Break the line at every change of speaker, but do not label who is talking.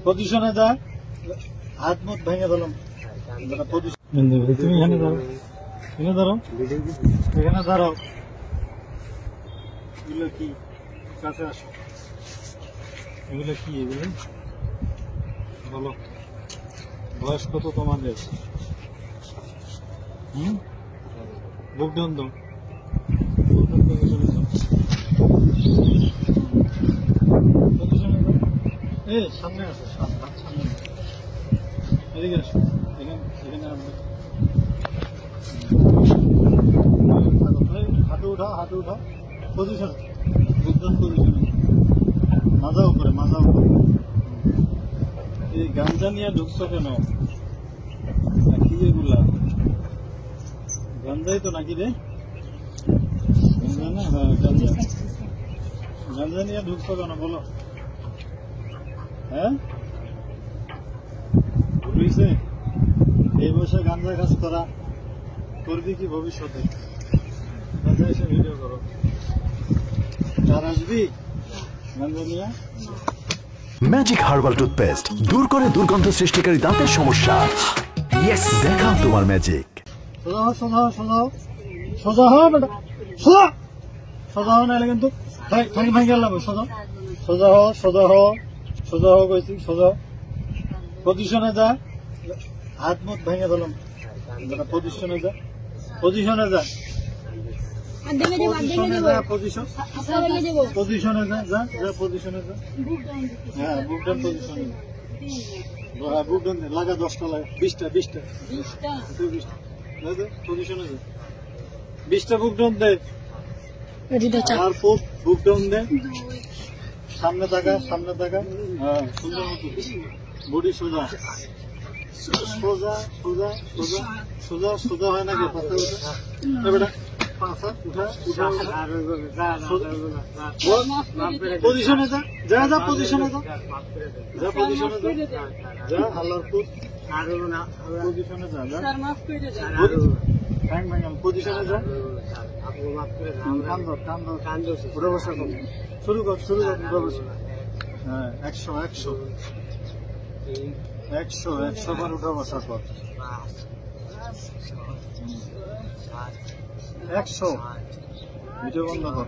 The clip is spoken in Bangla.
পজিশনে যা, হাত মুখ ভেঙে দিলাম। তুমি এখানে দাঁড়াও, এখানে দাঁড়াও, এখানে দাঁড়াও। এগুলো কি? কাছে আসো। এগুলো কি? এগুলো বলো, বয়স কত তোমাদের? বুক ডাউন দাও, সামনে আসো, সামনে এদিকে আসো, এখানে হাঁটু উঠাও, হাঁটু উঠাও, পজিশন, বুকডাউন পজিশনে, মাজা উপরে, মাজা উপরে। এই গাঞ্জা নিয়ে ঢুকছো কেন? কি এগুলা গাঞ্জাই তো নাকি রে? গাঞ্জা না? হ্যাঁ গাঞ্জা। গাঞ্জা নিয়ে ঢুকছো কেন বলো? হ্যাঁ বুঝছে? এই বয়সে গাঞ্জা কাজ করা করবি কি ভবিষ্যতে? গাঞ্জা এসে ভিডিও করো, আর আসবি গাঞ্জা নিয়ে?
ম্যাজিক হার্বাল টুথপেস্ট দূর করে দুর্গন্ধ সৃষ্টিকারী দাঁতের সমস্যা। ইয়েস, দেখাও তোমার ম্যাজিক।
সোজা হও, সোজা হও, সোজা হও, সোজা হও বেটা, সোজা, সোজা হও, নাহলে কিন্তু ভাঙে গেলাম। সোজা, সোজা হও, সোজা হও, সোজা হও কইছি, সোজা। পজিশনে যা, হাত মুখ ভেঙে দিলাম। পজিশনে যা, পজিশনে যা, পজিশনে যা, পজিশনে যা, যা যা পজিশনে যা। হ্যাঁ বুক ডাউন পজিশনে, বুক ডাউন লাগা 10টা লাগা, 20টা পজিশনে যা, 20টা বুক ডাউন দে। আর বুক ডাউন দে, সামনে তাকা, সামনে তাকা। হ্যাঁ সুন্দর মতো বডি সোজা, সোজা সোজা সোজা সোজা সোজা হয় নাকি? পাশা উঠা বেটা, পাশা উঠা, উঠা পজিশনে যা, যা যা পজিশনে যা, যা পজিশনে যা, যা হালার পজিশনে যা, যা পজিশনে যা। উঠে বসা কর, শুরু কর, শুরু কর, উঠে বসা। হ্যাঁ 100 100 100 100 বার উঠে বসা কর, 100 ভিডিও বন্ধ কর।